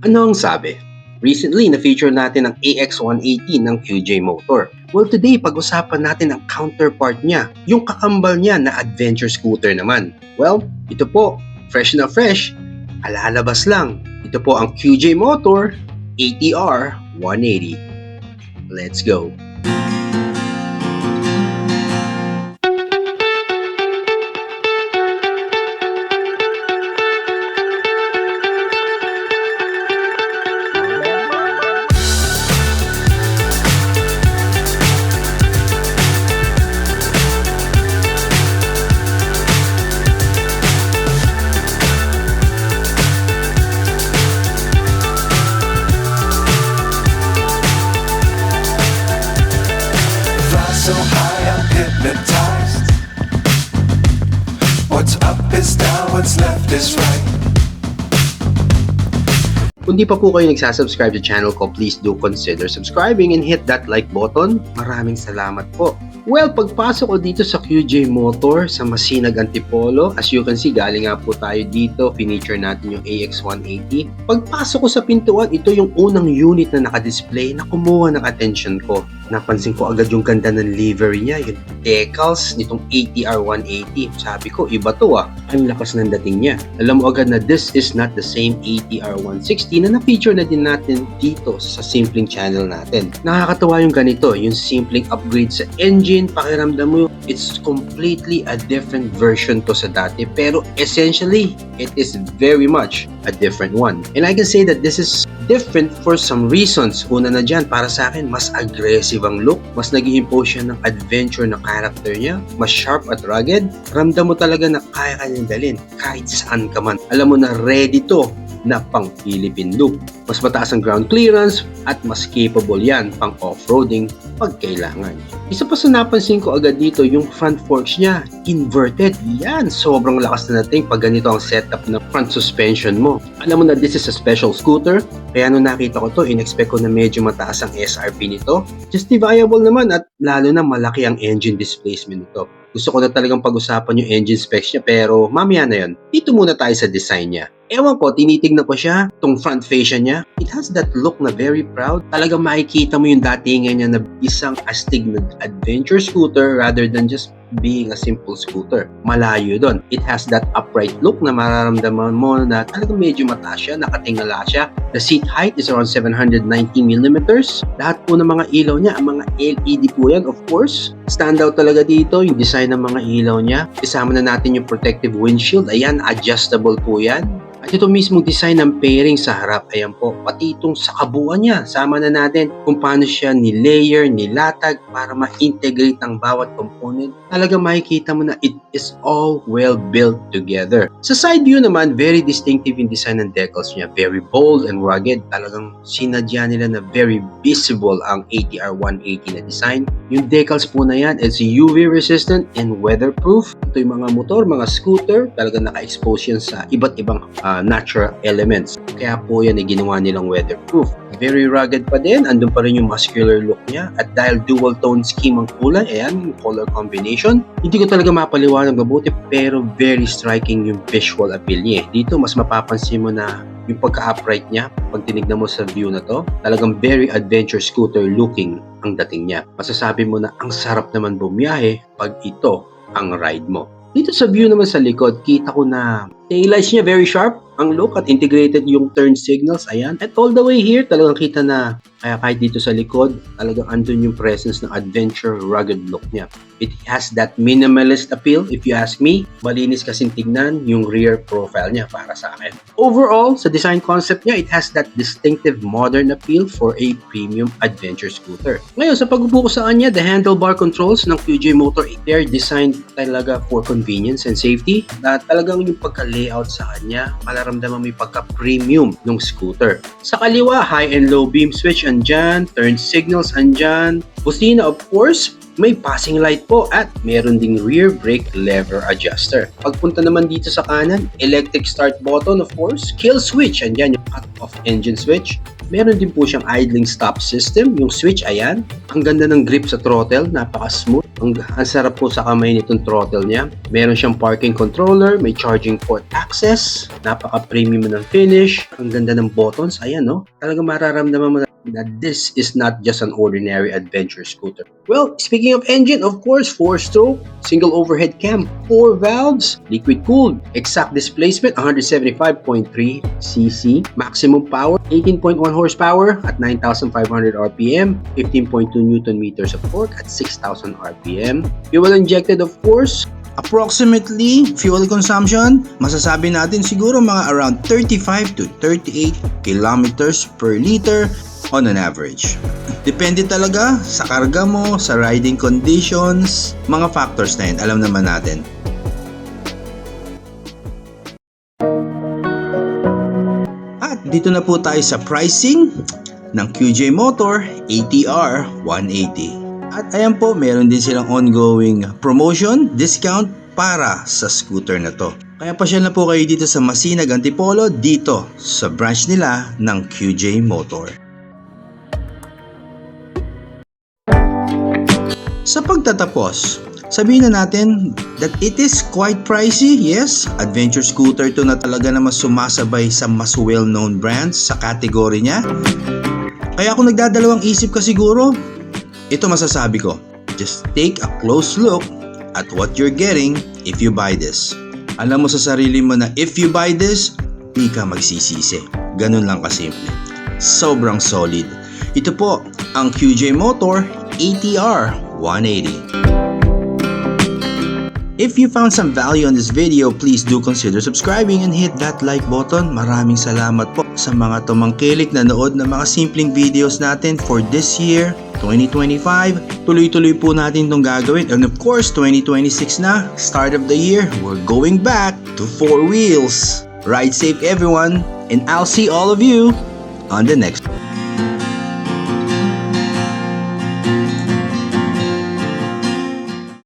Ano ang sabi? Recently, na-feature natin ang AX180 ng QJ Motor. Well, today, pag-usapan natin ang counterpart niya, yung kakambal niya na adventure scooter naman. Well, ito po, fresh na fresh, alalabas lang. Ito po ang QJ Motor ATR 180. Let's go! So high, I'm hypnotized. What's up is down, what's left is right. Kung di pa po kayo nagsasubscribe sa channel ko, please do consider subscribing and hit that like button. Maraming salamat po. Well, pagpasok ko dito sa QJ Motor sa Masinag Antipolo, as you can see, galing nga po tayo dito, finiture natin yung AX180. Pagpasok ko sa pintuan, ito yung unang unit na nakadisplay na kumuha ng attention ko. Napansin ko agad yung ganda ng livery niya, yung decals nitong ATR 180. Sabi ko, iba to ah. Ang lakas ng dating niya. Alam mo agad na this is not the same ATR 160 na na-feature na din natin dito sa simpleng channel natin. Nakakatawa yung ganito, yung simpleng upgrade sa engine, pakiramdam mo, it's completely a different version to sa dati. Pero essentially, it is very much a different one. And I can say that this is different for some reasons. Una na dyan, para sa akin, mas aggressive ang look, mas nag-i-impose siya ng adventure na character niya, mas sharp at rugged. Ramdam mo talaga na kaya kanyang dalhin kahit saan ka man. Alam mo na ready to na pang Philippine look. Mas mataas ang ground clearance at mas capable yan pang off-roading pag kailangan. Isa pa sa napansin ko agad dito, yung front forks niya, inverted. Yan, sobrang lakas na natin pag ganito ang setup ng front suspension mo. Alam mo na this is a special scooter, kaya nung nakita ko to, in-expect ko na medyo mataas ang SRP nito. Justifiable naman at lalo na malaki ang engine displacement nito. Gusto ko na talagang pag-usapan yung engine specs niya pero mamaya na yun. Dito muna tayo sa design niya. Ewan ko, tinitignan ko siya, tong front fascia niya. It has that look na very proud. Talagang makikita mo yung datingan niya na isang astig na adventure scooter rather than just being a simple scooter. Malayo doon. It has that upright look na mararamdaman mo na talagang medyo mataas siya, nakatingala siya. The seat height is around 790mm. Lahat po ng mga ilaw niya, ang mga LED po yan, of course. Standout talaga dito yung design ng mga ilaw niya. Isama na natin yung protective windshield. Ayan, adjustable po yan. At ito mismong design ng pairing sa harap, ayan po, pati itong sa kabuuan niya, sama na natin kung paano siya ni-layer, nilatag para ma-integrate ang bawat component. Talagang makikita mo na it is all well built together. Sa side view naman, very distinctive yung design ng decals niya, very bold and rugged. Talagang sinadya nila na very visible ang ATR 180 na design. Yung decals po na yan is UV resistant and weatherproof. Ito yung mga motor, mga scooter, talagang naka-expose yan sa iba't ibang natural elements. Kaya po yan ay ginawa nilang weatherproof. Very rugged pa din, andun pa rin yung muscular look niya at dahil dual tone scheme ang kulay, ayan yung color combination. Hindi ko talaga mapaliwanag mabuti pero very striking yung visual appeal niya. Dito mas mapapansin mo na yung pagka-upright niya, pag tinignan mo sa view na to, talagang very adventure scooter looking ang dating niya. Masasabi mo na ang sarap naman bumiyahe pag ito ang ride mo. Dito sa view naman sa likod, kita ko na taillights niya very sharp ang look at integrated yung turn signals. Ayan. At all the way here, talagang kita na kaya kahit dito sa likod, talagang andun yung presence ng adventure rugged look niya. It has that minimalist appeal if you ask me. Malinis kasing tignan yung rear profile niya para sa akin. Overall, sa design concept niya, it has that distinctive modern appeal for a premium adventure scooter. Ngayon, sa pag-upo ko sa kanya, the handlebar controls ng QJ Motor, they're designed talaga for convenience and safety. Na talagang yung pagka-layout sa kanya, malaramdaman mo yung pagka-premium ng scooter. Sa kaliwa, high and low beam switch andyan, turn signals andyan, busina of course, may passing light po at meron ding rear brake lever adjuster. Pagpunta naman dito sa kanan, electric start button of course, kill switch, andyan yung cut off engine switch, Meron din po siyang idling stop system, yung switch, ayan. Ang ganda ng grip sa throttle, napaka-smooth. Ang sarap po sa kamay nitong throttle niya. Meron siyang parking controller, may charging port access, napaka-premium ng finish. Ang ganda ng buttons, ayan no. Talaga mararamdaman mo na this is not just an ordinary adventure scooter. Well, speaking of engine, of course, 4-stroke, single overhead cam, 4 valves, liquid cooled, exact displacement 175.3 cc, maximum power 18.1 horsepower at 9,500 RPM, 15.2 Newton meters of torque at 6,000 RPM. Fuel injected, of course. Approximately, fuel consumption, masasabi natin siguro mga around 35 to 38 kilometers per liter on an average. Depende talaga sa karga mo, sa riding conditions, mga factors na yun, alam naman natin. At dito na po tayo sa pricing ng QJ Motor ATR 180. At ayan po, meron din silang ongoing promotion, discount para sa scooter na to. Kaya pasyal na po kayo dito sa Masinag, Antipolo, dito sa branch nila ng QJ Motor. Sa pagtatapos, sabihin na natin that it is quite pricey. Yes, adventure scooter to na talaga naman sumasabay sa mas well-known brands sa category niya. Kaya kung nagdadalawang isip ka siguro, ito masasabi ko, just take a close look at what you're getting if you buy this. Alam mo sa sarili mo na if you buy this, di ka magsisisi. Ganun lang kasimple. Sobrang solid. Ito po ang QJ Motor ATR 180. If you found some value on this video, please do consider subscribing and hit that like button. Maraming salamat po sa mga tumangkilik na nood ng mga simpleng videos natin for this year, 2025. Tuloy-tuloy po natin itong gagawin. And of course, 2026 na, start of the year, we're going back to 4 wheels. Ride safe everyone, and I'll see all of you on the next